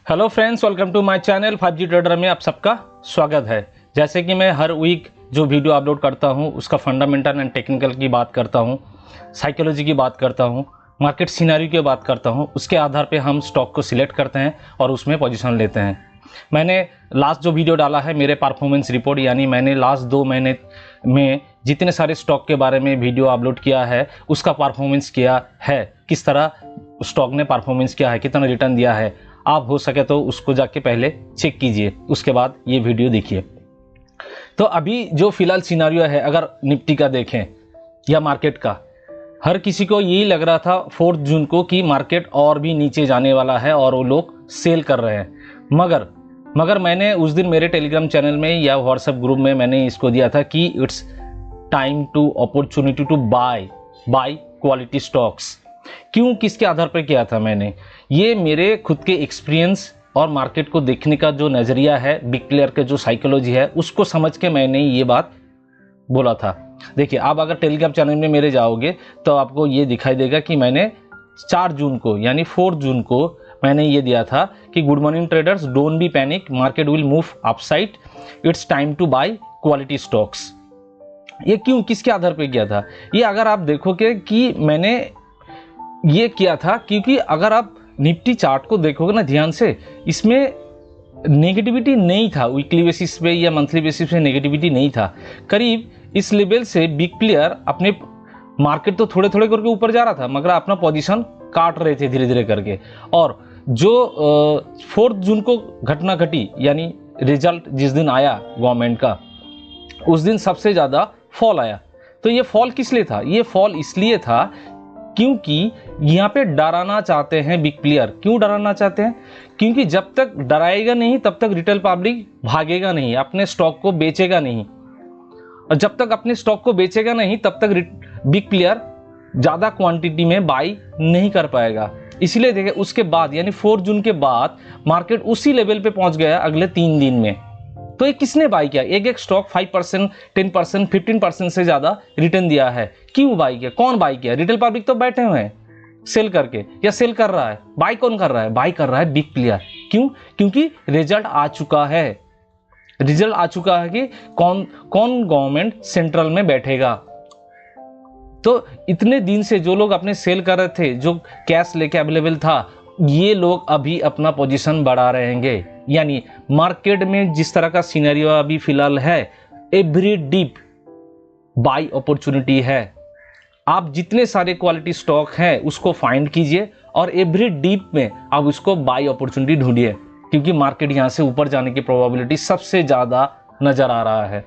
Hello friends, welcome to my channel 5G trader में आप सबका स्वागत है। जैसे कि मैं हर वीक जो वीडियो अपलोड करता हूं उसका फंडामेंटल एंड टेक्निकल की बात करता हूं, साइकोलॉजी की बात करता हूं, मार्केट सिनेरियो की बात करता हूं। उसके आधार पे हम स्टॉक को सिलेक्ट करते हैं और उसमें पोजीशन लेते हैं। मैंने लास्ट जो वीडियो डाला है मेरे परफॉर्मेंस रिपोर्ट, यानी मैंने लास्ट 2 महीने में जितने सारे स्टॉक के बारे में वीडियो अपलोड किया है उसका परफॉर्मेंस किया है, किस तरह स्टॉक ने परफॉर्मेंस किया है, कितना रिटर्न दिया है। आप हो सके तो उसको जाके पहले चेक कीजिए, उसके बाद ये वीडियो देखिए। तो अभी जो फिलहाल सिनेरियो है, अगर निफ्टी का देखें या मार्केट का, हर किसी को यही लग रहा था 4 जून को कि मार्केट और भी नीचे जाने वाला है और वो लोग सेल कर रहे हैं। मगर मैंने उस दिन मेरे टेलीग्राम चैनल में या व्हाट्सएप ग्रुप में मैंने इसको दिया था कि it's time to opportunity to buy quality stocks. क्यों, किसके आधार पर किया था मैंने? ये मेरे खुद के एक्सपीरियंस और मार्केट को देखने का जो नज़रिया है, बिग प्लेयर के जो साइकोलॉजी है, उसको समझ के मैंने ये बात बोला था। देखिए, आप अगर टेलीग्राम चैनल में मेरे जाओगे तो आपको ये दिखाई देगा कि मैंने 4 जून को यानी 4 जून को मैंने ये दिया था कि good morning traders, don't be panic, market will move upside, it's time to buy quality stocks. ये क्यों, किसके आधार पर किया था? ये अगर आप देखोगे कि मैंने ये किया था क्योंकि अगर आप निफ्टी चार्ट को देखोगे ना ध्यान से, इसमें नेगेटिविटी नहीं था। वीकली बेसिस पे या मंथली बेसिस पे नेगेटिविटी नहीं था। करीब इस लेवल से बिग प्लेयर अपने मार्केट तो थोड़े थोड़े करके ऊपर जा रहा था, मगर अपना पोजीशन काट रहे थे धीरे धीरे करके। और जो 4 जून को घटना घटी, यानी रिजल्ट जिस दिन आया गवर्नमेंट का, उस दिन सबसे ज़्यादा फॉल आया। तो ये फॉल किस लिए था? ये फॉल इसलिए था क्योंकि यहाँ पे डराना चाहते हैं बिग प्लेयर। क्यों डराना चाहते हैं? क्योंकि जब तक डराएगा नहीं तब तक रिटेल पब्लिक भागेगा नहीं, अपने स्टॉक को बेचेगा नहीं। और जब तक अपने स्टॉक को बेचेगा नहीं तब तक बिग प्लेयर ज़्यादा क्वांटिटी में बाई नहीं कर पाएगा। इसलिए देखिए, उसके बाद यानी 4 जून के बाद मार्केट उसी लेवल पे पहुंच गया अगले 3 दिन में। तो ये किसने बाई किया? एक स्टॉक 5%, 10%, 15% से ज्यादा रिटर्न दिया है। क्यों बाई किया? कौन बाई किया? रिटेल पब्लिक तो बैठे हुए हैं सेल करके, या सेल कर रहा है। बाई कौन कर रहा है? बाई कर रहा है बिग प्लेयर। क्यों? क्योंकि रिजल्ट आ चुका है। रिजल्ट आ चुका है कि कौन गवर्नमेंट सेंट्रल में बैठेगा। तो इतने दिन से जो लोग अपने सेल कर रहे थे, जो कैश लेके अवेलेबल था, ये लोग अभी अपना पोजीशन बढ़ा रहेंगे। यानी मार्केट में जिस तरह का सिनेरियो अभी फिलहाल है, एवरी डीप बाय अपॉर्चुनिटी है। आप जितने सारे क्वालिटी स्टॉक हैं उसको फाइंड कीजिए और एवरी डीप में आप उसको बाय अपॉर्चुनिटी ढूंढिए, क्योंकि मार्केट यहां से ऊपर जाने की प्रोबेबिलिटी सबसे ज्यादा नजर आ रहा है।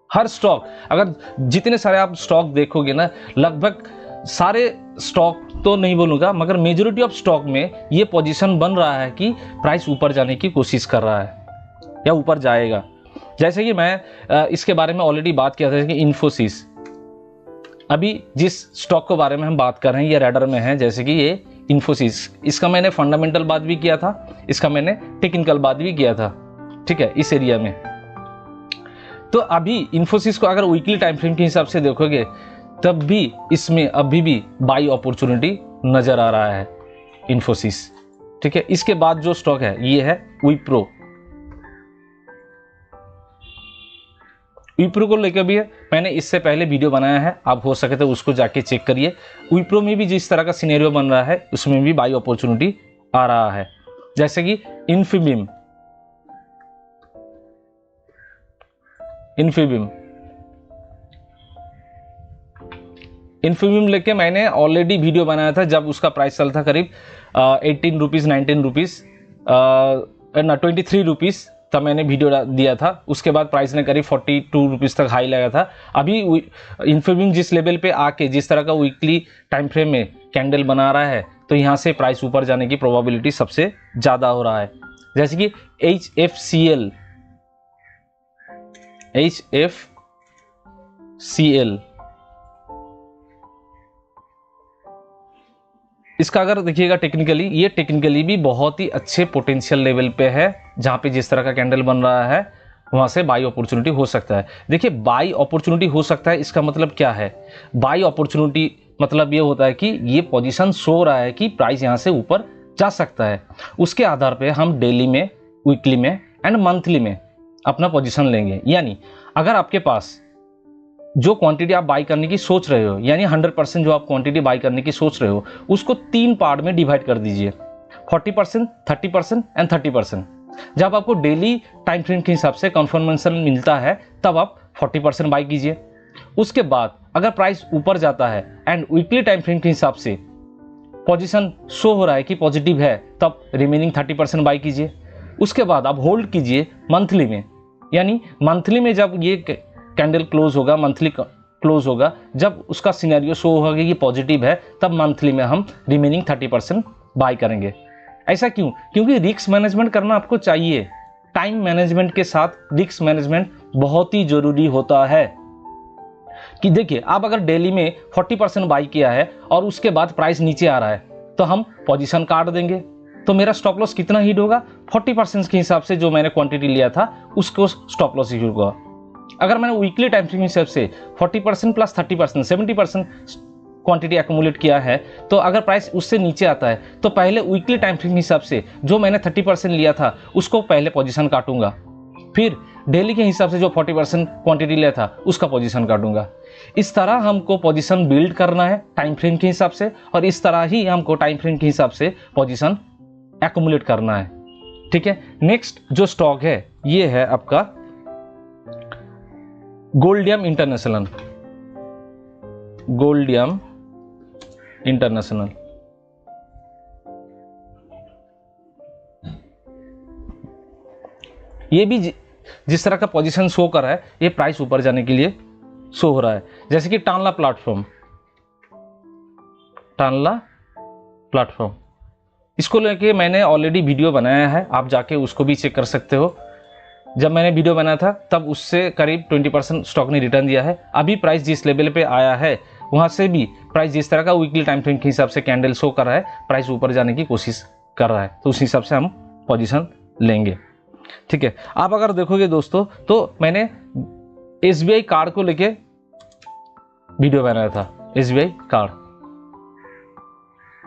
हर स्टॉक, अगर जितने सारे आप स्टॉक देखोगे ना, लगभग सारे स्टॉक तो नहीं बोलूंगा, मगर मेजॉरिटी ऑफ स्टॉक में ये पोजीशन बन रहा है कि प्राइस ऊपर जाने की कोशिश कर रहा है या ऊपर जाएगा। जैसे कि मैं इसके बारे में ऑलरेडी बात किया था कि इन्फोसिस, अभी जिस स्टॉक के बारे में हम बात कर रहे हैं ये रैडर में है, जैसे कि ये इन्फोसिस, इसका मैंने फंडामेंटल बात भी किया था, इसका मैंने टेक्निकल बात भी किया था, ठीक है, इस एरिया में। तो अभी इन्फोसिस को अगर वीकली टाइम फ्रेम के हिसाब से देखोगे तब भी इसमें अभी भी बाई अपॉर्चुनिटी नजर आ रहा है इन्फोसिस, ठीक है। इसके बाद जो स्टॉक है ये है विप्रो। विप्रो को लेकर भी है, मैंने इससे पहले वीडियो बनाया है, आप हो सके तो उसको जाके चेक करिए। विप्रो में भी जिस तरह का सिनेरियो बन रहा है उसमें भी बाई अपॉर्चुनिटी आ रहा है। जैसे कि इन्फीबीम लेके मैंने ऑलरेडी वीडियो बनाया था जब उसका प्राइस चल था करीब 18 रुपीज़, 19 रुपीज़, 23 रुपीज़, तब मैंने वीडियो दिया था। उसके बाद प्राइस ने करीब 42 रुपीज़ तक हाई लगा था। अभी इन्फीबीम जिस लेवल पे आके जिस तरह का वीकली टाइम फ्रेम में कैंडल बना रहा है, तो यहाँ से प्राइस ऊपर जाने की प्रोबेबिलिटी सबसे ज़्यादा हो रहा है। जैसे कि HFCL, इसका अगर देखिएगा टेक्निकली, ये टेक्निकली भी बहुत ही अच्छे पोटेंशियल लेवल पे है। जहां पे जिस तरह का कैंडल बन रहा है वहां से बाई अपॉर्चुनिटी हो सकता है। देखिए, बाई अपॉर्चुनिटी हो सकता है, इसका मतलब क्या है? बाई अपॉर्चुनिटी मतलब ये होता है कि ये पोजीशन शो रहा है कि प्राइस यहां से ऊपर जा सकता है। उसके आधार पे हम डेली में, वीकली में एंड मंथली में अपना पोजीशन लेंगे। यानी अगर आपके पास जो क्वांटिटी आप बाई करने की सोच रहे हो, यानी 100% जो आप क्वांटिटी बाई करने की सोच रहे हो, उसको 3 पार्ट में डिवाइड कर दीजिए, 40%, 30% एंड 30%। जब आपको डेली टाइम फ्रेम के हिसाब से कन्फर्मेशन मिलता है तब आप 40% बाई कीजिए। उसके बाद अगर प्राइस ऊपर जाता है एंड वीकली टाइम फ्रेम के हिसाब से पोजीशन शो हो रहा है कि पॉजिटिव है, तब रिमेनिंग 30% बाई कीजिए। उसके बाद आप होल्ड कीजिए मंथली में, यानी मंथली में जब ये कैंडल क्लोज होगा, मंथली क्लोज होगा, जब उसका सिनेरियो शो होगा कि पॉजिटिव है, तब मंथली में हम रिमेनिंग 30% बाई करेंगे। ऐसा क्यों? क्योंकि रिस्क मैनेजमेंट करना आपको चाहिए। टाइम मैनेजमेंट के साथ रिस्क मैनेजमेंट बहुत ही जरूरी होता है। कि देखिए, आप अगर डेली में 40% बाई किया है और उसके बाद प्राइस नीचे आ रहा है तो हम पोजीशन काट देंगे, तो मेरा स्टॉप लॉस कितना हिट होगा? 40% के हिसाब से जो मैंने क्वांटिटी लिया था उसको स्टॉप लॉस हिट होगा। अगर मैंने वीकली टाइम फ्रेम हिसाब से 40% प्लस 30%, 70% क्वांटिटी एक्यूमुलेट किया है, तो अगर प्राइस उससे नीचे आता है तो पहले वीकली टाइम फ्रेम हिसाब से जो मैंने 30% लिया था उसको पहले पोजीशन काटूंगा, फिर डेली के हिसाब से जो 40% क्वांटिटी लिया था उसका पोजीशन काटूंगा। इस तरह हमको पोजीशन बिल्ड करना है टाइम फ्रेम के हिसाब से, और इस तरह ही हमको टाइम फ्रेम के हिसाब से पोजीशन एक्यूमुलेट करना है। ठीक है। नेक्स्ट जो स्टॉक है ये है आपका गोल्डियम इंटरनेशनल। गोल्डियम इंटरनेशनल ये भी जिस तरह का पोजीशन शो कर रहा है, ये प्राइस ऊपर जाने के लिए शो हो रहा है। जैसे कि टानला प्लेटफॉर्म, इसको लेके मैंने ऑलरेडी वीडियो बनाया है, आप जाके उसको भी चेक कर सकते हो। जब मैंने वीडियो बनाया था तब उससे करीब 20% स्टॉक ने रिटर्न दिया है। अभी प्राइस जिस लेवल पे आया है वहां से भी प्राइस जिस तरह का वीकली टाइम फ्रेम के हिसाब से कैंडल शो कर रहा है, प्राइस ऊपर जाने की कोशिश कर रहा है, तो उस हिसाब से हम पोजीशन लेंगे। ठीक है। आप अगर देखोगे दोस्तों, तो मैंने SBI कार्ड को लेके वीडियो बनाया था। SBI कार्ड,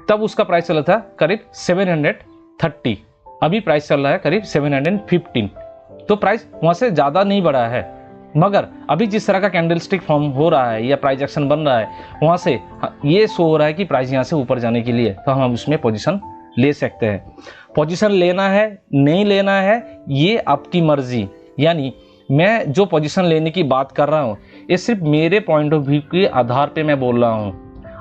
तब उसका प्राइस चला था करीब 730, अभी प्राइस चल रहा है करीब 715, तो प्राइस वहां से ज्यादा नहीं बढ़ा है। मगर अभी जिस तरह का कैंडलस्टिक फॉर्म हो रहा है या प्राइस एक्शन बन रहा है, वहां से ये शो हो रहा है कि प्राइस यहां से ऊपर जाने के लिए, तो हम उसमें पोजीशन ले सकते हैं। पोजीशन लेना है नहीं लेना है ये आपकी मर्जी। यानी मैं जो पोजीशन लेने की बात कर रहा हूं, ये सिर्फ मेरे पॉइंट ऑफ व्यू के आधार पे मैं बोल रहा हूं।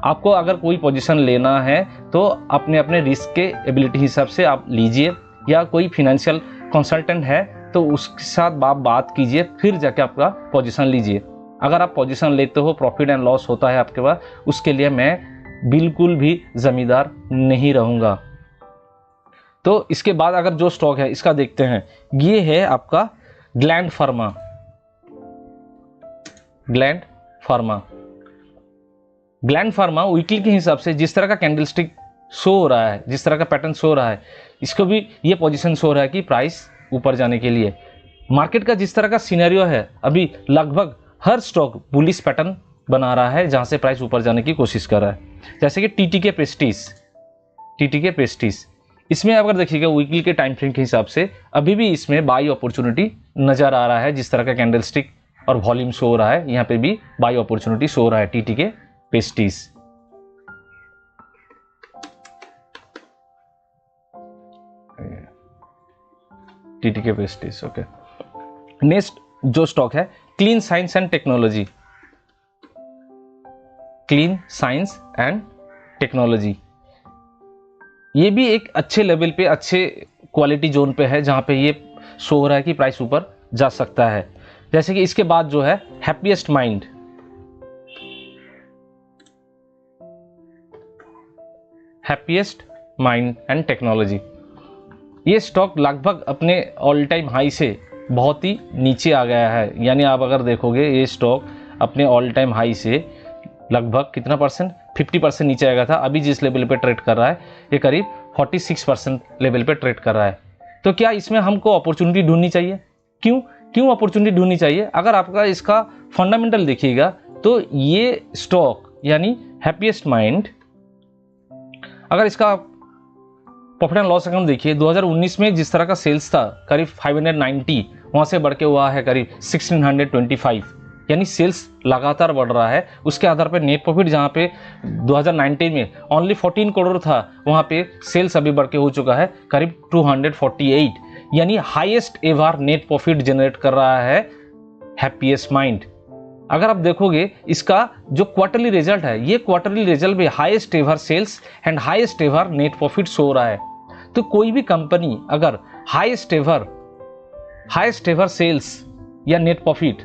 आपको अगर कोई पोजीशन लेना है तो अपने अपने रिस्क के एबिलिटी हिसाब से आप लीजिए, या कोई फिनेंशियल कंसल्टेंट है तो उसके साथ आप बात कीजिए, फिर जाके आपका पोजीशन लीजिए। अगर आप पोजीशन लेते हो, प्रॉफिट एंड लॉस होता है आपके पास, उसके लिए मैं बिल्कुल भी जिम्मेदार नहीं रहूँगा। तो इसके बाद अगर जो स्टॉक है इसका देखते हैं, ये है आपका ग्लैंड फार्मा वीकली के हिसाब से जिस तरह का कैंडलस्टिक शो हो रहा है, जिस तरह का पैटर्न शो हो रहा है, इसको भी ये पोजीशन शो हो रहा है कि प्राइस ऊपर जाने के लिए। मार्केट का जिस तरह का सिनेरियो है, अभी लगभग हर स्टॉक बुलिश पैटर्न बना रहा है जहां से प्राइस ऊपर जाने की कोशिश कर रहा है। जैसे कि टीटीके प्रेस्टीज, इसमें अगर देखिएगा वीकली के टाइम फ्रेम के हिसाब से अभी भी इसमें बाई अपॉर्चुनिटी नजर आ रहा है। जिस तरह का कैंडलस्टिक और वॉल्यूम शो हो रहा है, यहाँ पे भी बाई अपॉर्चुनिटी शो हो रहा है टीटीके प्रेस्टीज। ओके। नेक्स्ट जो स्टॉक है क्लीन साइंस एंड टेक्नोलॉजी, ये भी एक अच्छे लेवल पे, अच्छे क्वालिटी जोन पे है, जहां पे ये शो हो रहा है कि प्राइस ऊपर जा सकता है। जैसे कि इसके बाद जो है हैप्पीएस्ट माइंड एंड टेक्नोलॉजी, ये स्टॉक लगभग अपने ऑल टाइम हाई से बहुत ही नीचे आ गया है। यानी आप अगर देखोगे ये स्टॉक अपने ऑल टाइम हाई से लगभग कितना परसेंट, 50% नीचे आ गया था। अभी जिस लेवल पे ट्रेड कर रहा है ये करीब 46% लेवल पे ट्रेड कर रहा है। तो क्या इसमें हमको अपॉर्चुनिटी ढूंढनी चाहिए? क्यों अपॉर्चुनिटी ढूंढनी चाहिए? अगर आपका इसका फंडामेंटल देखिएगा तो ये स्टॉक यानी हैप्पीएस्ट माइंड, अगर इसका प्रॉफिट एंड लॉस अकाउंट देखिए, 2019 में जिस तरह का सेल्स था करीब 590, वहाँ से बढ़ के हुआ है करीब 1625, यानी सेल्स लगातार बढ़ रहा है। उसके आधार पर नेट प्रॉफिट जहाँ पे 2019 में ओनली 14 करोड़ था, वहाँ पे सेल्स अभी बढ़ के हो चुका है करीब 248, यानी highest ever net profit generate कर रहा है हैप्पीएस्ट माइंड। अगर आप देखोगे इसका जो क्वार्टरली रिजल्ट है, ये क्वार्टरली रिजल्ट में highest ever sales and highest ever net profit show हो रहा है। तो कोई भी कंपनी अगर हाईएस्ट एवर सेल्स या net profit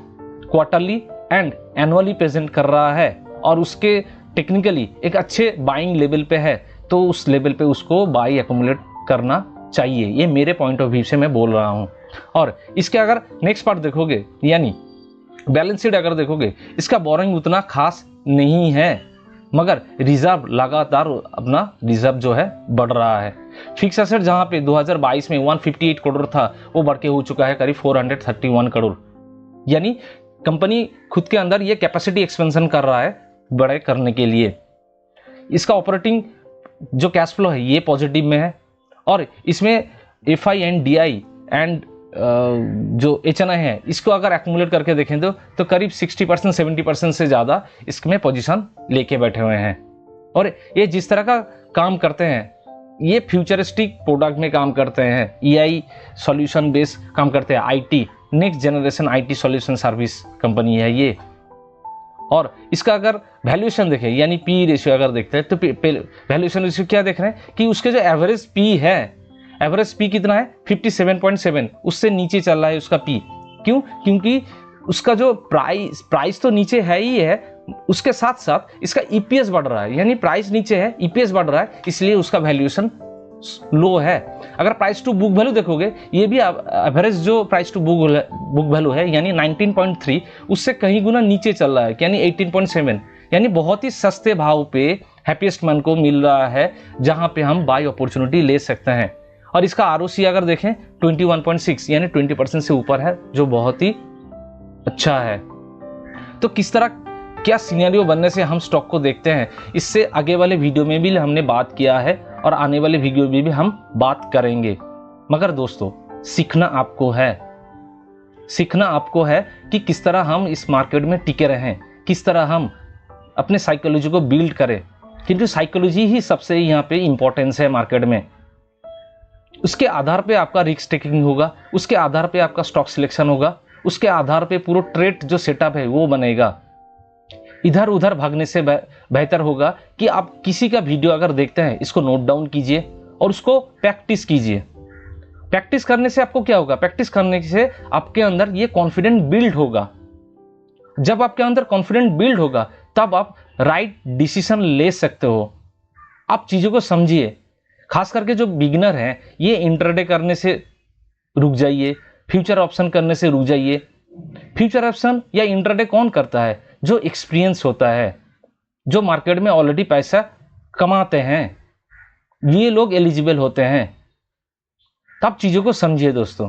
quarterly and annually present कर रहा है और उसके टेक्निकली एक अच्छे बाइंग लेवल पे है, तो उस लेवल पे उसको बाई एक्यूमुलेट करना चाहिए। ये मेरे पॉइंट ऑफ व्यू से मैं बोल रहा हूँ। और इसके अगर नेक्स्ट पार्ट देखोगे, यानी बैलेंस शीट अगर देखोगे, इसका बोरिंग उतना खास नहीं है, मगर रिजर्व लगातार अपना रिजर्व जो है बढ़ रहा है। फिक्स एसेट जहाँ पे 2022 में 158 करोड़ था, वो बढ़ के हो चुका है करीब 431 करोड़, यानी कंपनी खुद के अंदर ये कैपेसिटी एक्सपेंशन कर रहा है बड़े करने के लिए। इसका ऑपरेटिंग जो कैश फ्लो है ये पॉजिटिव में है, और इसमें FI एंड DI एंड जो HNI है इसको अगर एक्यूमुलेट करके देखें तो करीब 60% 70% से ज़्यादा इसमें पोजीशन लेके बैठे हुए हैं। और ये जिस तरह का काम करते हैं, ये फ्यूचरिस्टिक प्रोडक्ट में काम करते हैं, EI सॉल्यूशन बेस काम करते हैं, IT next generation IT solution service company है ये। और इसका अगर वैल्यूएशन देखें, यानी P रेशियो अगर देखते हैं, तो वैल्यूएशन रेशियो क्या देख रहे हैं कि उसके जो एवरेज P है, एवरेज P कितना है 57.7, उससे नीचे चल रहा है उसका P। क्यों? क्योंकि उसका जो प्राइस तो नीचे है ही है, उसके साथ साथ इसका EPS बढ़ रहा है, यानी प्राइस नीचे है EPS बढ़ रहा है, इसलिए उसका वैल्यूएशन लो है। अगर प्राइस टू बुक वैल्यू देखोगे, ये भी एवरेज जो प्राइस टू बुक वैल्यू है यानी 19.3, उससे कहीं गुना नीचे चल रहा है, यानी 18.7, यानी बहुत ही सस्ते भाव पे हैप्पीएस्ट मन को मिल रहा है, जहां पे हम बाय अपॉर्चुनिटी ले सकते हैं। और इसका ROC अगर देखें 21.6, यानी 20% से ऊपर है, जो बहुत ही अच्छा है। तो किस तरह क्या सिनेरियो बनने से हम स्टॉक को देखते हैं, इससे आगे वाले वीडियो में भी हमने बात किया है और आने वाले वीडियो में भी हम बात करेंगे। मगर दोस्तों सीखना आपको है कि किस तरह हम इस मार्केट में टिके रहें, किस तरह हम अपने साइकोलॉजी को बिल्ड करें, क्योंकि साइकोलॉजी ही सबसे यहाँ पे इंपॉर्टेंस है मार्केट में। उसके आधार पे आपका रिस्क टेकिंग होगा, उसके आधार पे आपका स्टॉक सिलेक्शन होगा, उसके आधार पे पूरा ट्रेड जो सेटअप है वो बनेगा। इधर उधर भागने से बेहतर होगा कि आप किसी का वीडियो अगर देखते हैं, इसको नोट डाउन कीजिए और उसको प्रैक्टिस कीजिए। प्रैक्टिस करने से आपको क्या होगा? प्रैक्टिस करने से आपके अंदर ये कॉन्फिडेंस बिल्ड होगा। जब आपके अंदर कॉन्फिडेंस बिल्ड होगा, तब आप राइट डिसीजन ले सकते हो। आप चीजों को समझिए। खास करके जो बिगिनर हैं, ये इंट्राडे करने से रुक जाइए, फ्यूचर ऑप्शन करने से रुक जाइए। फ्यूचर ऑप्शन या इंट्राडे कौन करता है? जो एक्सपीरियंस होता है, जो मार्केट में ऑलरेडी पैसा कमाते हैं, ये लोग एलिजिबल होते हैं। तब चीजों को समझिए दोस्तों,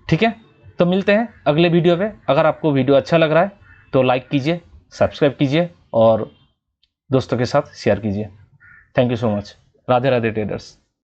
ठीक है? तो मिलते हैं अगले वीडियो पे। अगर आपको वीडियो अच्छा लग रहा है तो लाइक कीजिए, सब्सक्राइब कीजिए और दोस्तों के साथ शेयर कीजिए। Thank you so much. Radhe Radhe traders.